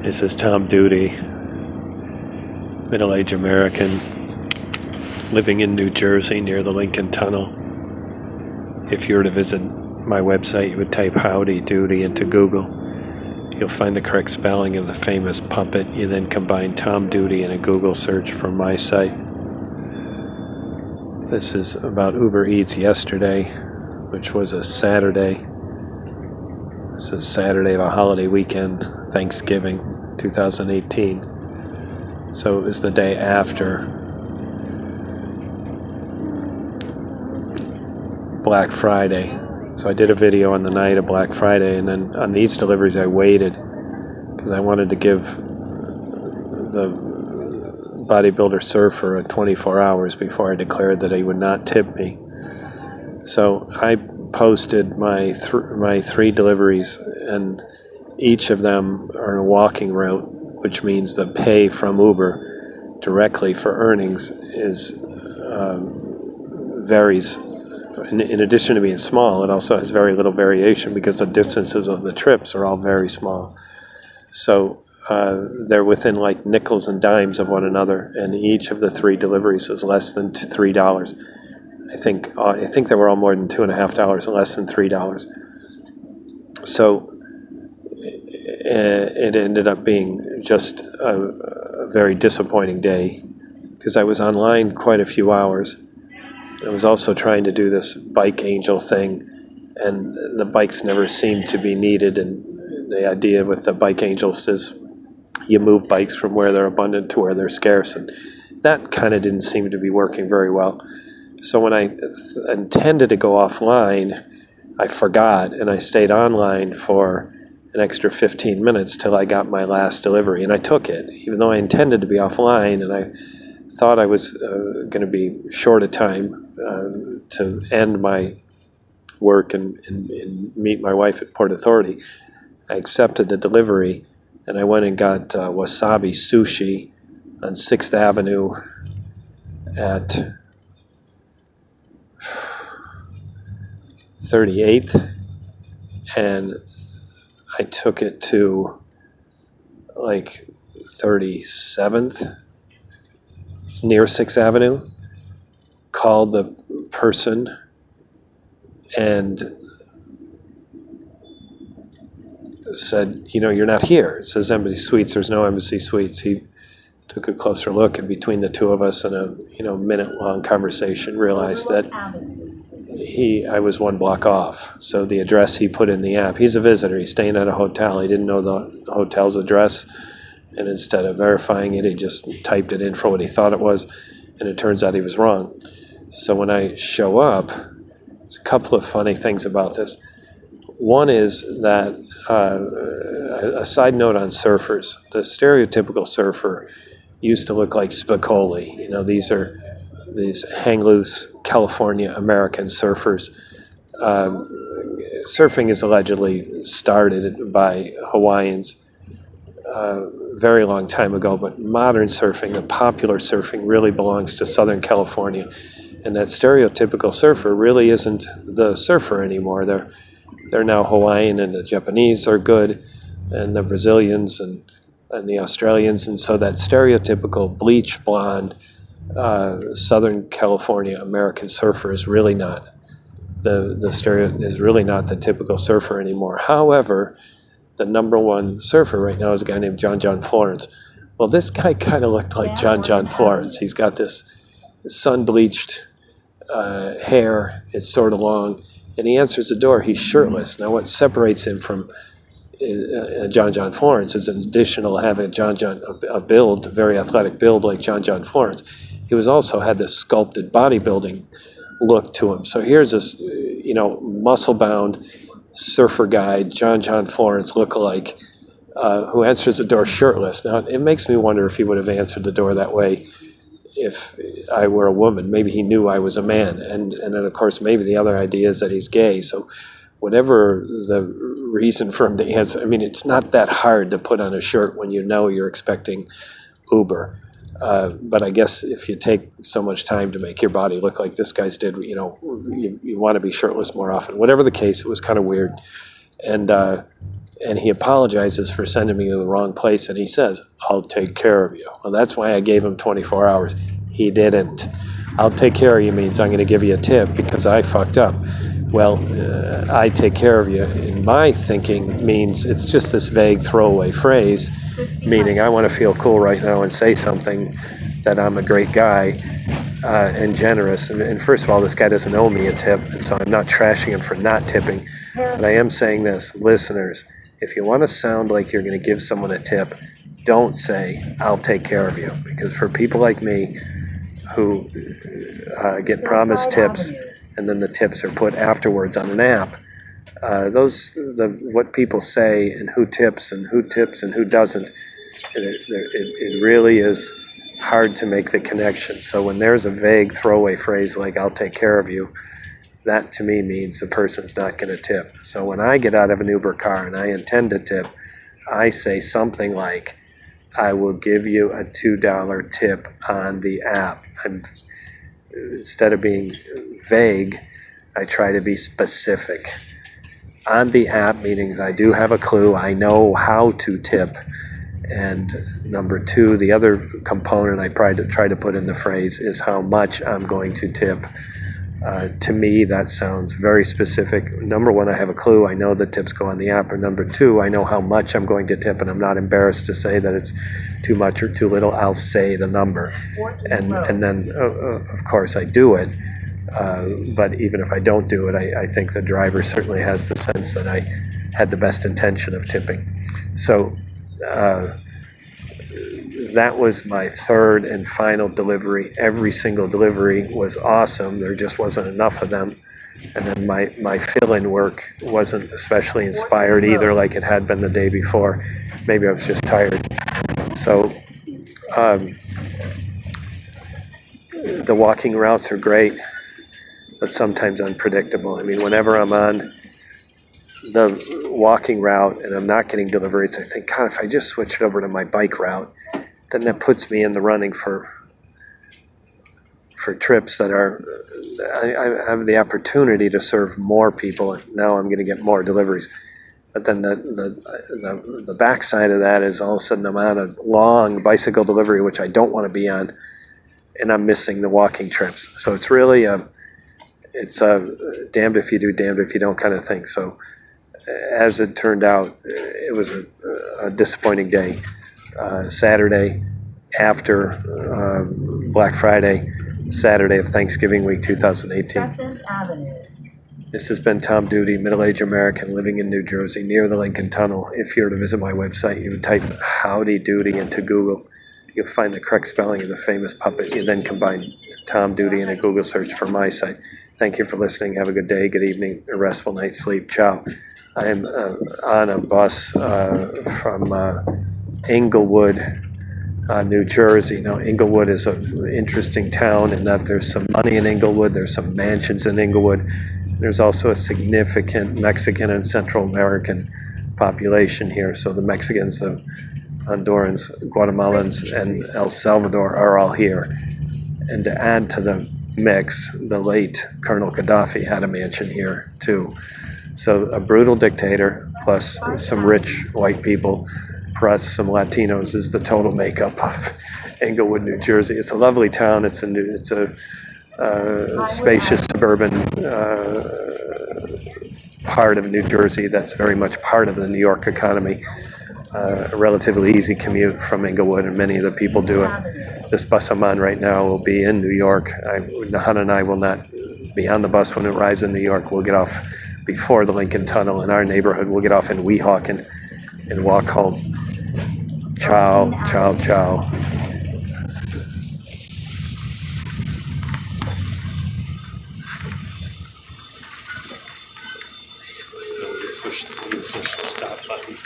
This is Tom Duty, middle-aged American, living in New Jersey near the Lincoln Tunnel. If you were to visit my website, you would type Howdy Doody into Google. You'll find the correct spelling of the famous puppet. You then combine Tom Duty in a Google search from my site. This is about Ubereats yesterday, which was a Saturday. This is Saturday of a holiday weekend, Thanksgiving 2018. So it was the day after Black Friday. So I did a video on the night of Black Friday, and then on these deliveries I waited because I wanted to give the bodybuilder surfer 24 hours before I declared that he would not tip me. So I posted my three deliveries, and each of them are a walking route, which means the pay from Uber directly for earnings is varies. In addition to being small, it also has very little variation because the distances of the trips are all very small. So they're within like nickels and dimes of one another, and each of the three deliveries is less than $3. I think they were all more than $2.50, less than $3. So it ended up being just a very disappointing day because I was online quite a few hours. I was also trying to do this bike angel thing, and the bikes never seemed to be needed. And the idea with the bike angels is you move bikes from where they're abundant to where they're scarce, and that kind of didn't seem to be working very well. So when I intended to go offline, I forgot, and I stayed online for an extra 15 minutes till I got my last delivery, and I took it, even though I intended to be offline, and I thought I was going to be short of time to end my work and meet my wife at Port Authority. I accepted the delivery, and I went and got wasabi sushi on 6th Avenue at 38th, and I took it to like 37th near 6th Avenue, called the person and said, you're not here. It says Embassy Suites. There's no Embassy Suites. He took a closer look, and between the two of us in a minute-long conversation, realized that I was one block off. So the address he put in the app, he's a visitor. He's staying at a hotel. He didn't know the hotel's address, and instead of verifying it, he just typed it in for what he thought it was, and it turns out he was wrong. So when I show up, there's a couple of funny things about this. One is that a side note on surfers. The stereotypical surfer used to look like Spicoli. These are these hang-loose California American surfers. Surfing is allegedly started by Hawaiians very long time ago, but modern surfing, the popular surfing, really belongs to Southern California. And that stereotypical surfer really isn't the surfer anymore. They're now Hawaiian, and the Japanese are good, and the Brazilians and the Australians. And so that stereotypical bleach blonde Southern California American surfer is really not is really not the typical surfer anymore. However, the number one surfer right now is a guy named John Florence. Well, this guy kind of looked like John Florence. He's got this sun-bleached hair. It's sort of long, and he answers the door. He's shirtless. Now, what separates him from John Florence is in addition to having a build, a very athletic build like John Florence, he also had this sculpted bodybuilding look to him. So here's this, muscle-bound surfer guy, John Florence lookalike, who answers the door shirtless. Now, it makes me wonder if he would have answered the door that way if I were a woman. Maybe he knew I was a man. And then, of course, maybe the other idea is that he's gay. So whatever the reason for him to answer, it's not that hard to put on a shirt when you're expecting Uber. But I guess if you take so much time to make your body look like this guy's did, you want to be shirtless more often. Whatever the case, it was kind of weird. And And he apologizes for sending me to the wrong place, and he says, I'll take care of you. Well, that's why I gave him 24 hours. He didn't. I'll take care of you means I'm going to give you a tip because I fucked up. Well, I take care of you, in my thinking, means it's just this vague throwaway phrase, meaning I want to feel cool right now and say something that I'm a great guy and generous. And first of all, this guy doesn't owe me a tip, so I'm not trashing him for not tipping. But I am saying this, listeners, if you want to sound like you're going to give someone a tip, don't say, I'll take care of you. Because for people like me who get promised tips and then the tips are put afterwards on an app, what people say and who tips and who doesn't, it really is hard to make the connection. So when there's a vague throwaway phrase like, I'll take care of you, that to me means the person's not going to tip. So when I get out of an Uber car and I intend to tip, I say something like, I will give you a $2 tip on the app. Instead of being vague, I try to be specific. On the app, meaning I do have a clue, I know how to tip. And number two, the other component I try to put in the phrase is how much I'm going to tip. To me, that sounds very specific. Number one, I have a clue. I know the tips go on the app. Or number two, I know how much I'm going to tip, and I'm not embarrassed to say that it's too much or too little. I'll say the number. And then, of course, I do it. But even if I don't do it, I think the driver certainly has the sense that I had the best intention of tipping. So that was my third and final delivery. Every single delivery was awesome. There just wasn't enough of them. And then my fill-in work wasn't especially inspired either, like it had been the day before. Maybe I was just tired. So the walking routes are great, but sometimes unpredictable. I mean, whenever I'm on the walking route and I'm not getting deliveries, I think, God, if I just switched over to my bike route, then that puts me in the running for trips that are, I have the opportunity to serve more people, and now I'm going to get more deliveries. But then the backside of that is all of a sudden I'm on a long bicycle delivery, which I don't want to be on, and I'm missing the walking trips. So it's really it's a damned if you do, damned if you don't kind of thing. So as it turned out, it was a disappointing day. Saturday after Black Friday, Saturday of Thanksgiving week 2018. This has been Tom Duty, middle-aged American living in New Jersey near the Lincoln Tunnel. If you were to visit my website, you would type Howdy Doody into Google. You'll find the correct spelling of the famous puppet. You then combine Tom Duty in a Google search for my site. Thank you for listening. Have a good day, good evening, a restful night's sleep. Ciao. I am on a bus from Englewood, New Jersey. Now, Englewood is an interesting town in that there's some money in Englewood, there's some mansions in Englewood. There's also a significant Mexican and Central American population here. So the Mexicans, the Hondurans, Guatemalans, and El Salvador are all here. And to add to the mix, the late Colonel Gaddafi had a mansion here too. So a brutal dictator plus some rich white people plus some Latinos is the total makeup of Englewood, New Jersey. It's a lovely town. It's a spacious suburban part of New Jersey that's very much part of the New York economy. A relatively easy commute from Englewood, and many of the people do it. This bus I'm on right now will be in New York. Nahan and I will not be on the bus when it arrives in New York. We'll get off before the Lincoln Tunnel in our neighborhood. We'll get off in Weehawken and walk home. Ciao, ciao, ciao. You push the stop button.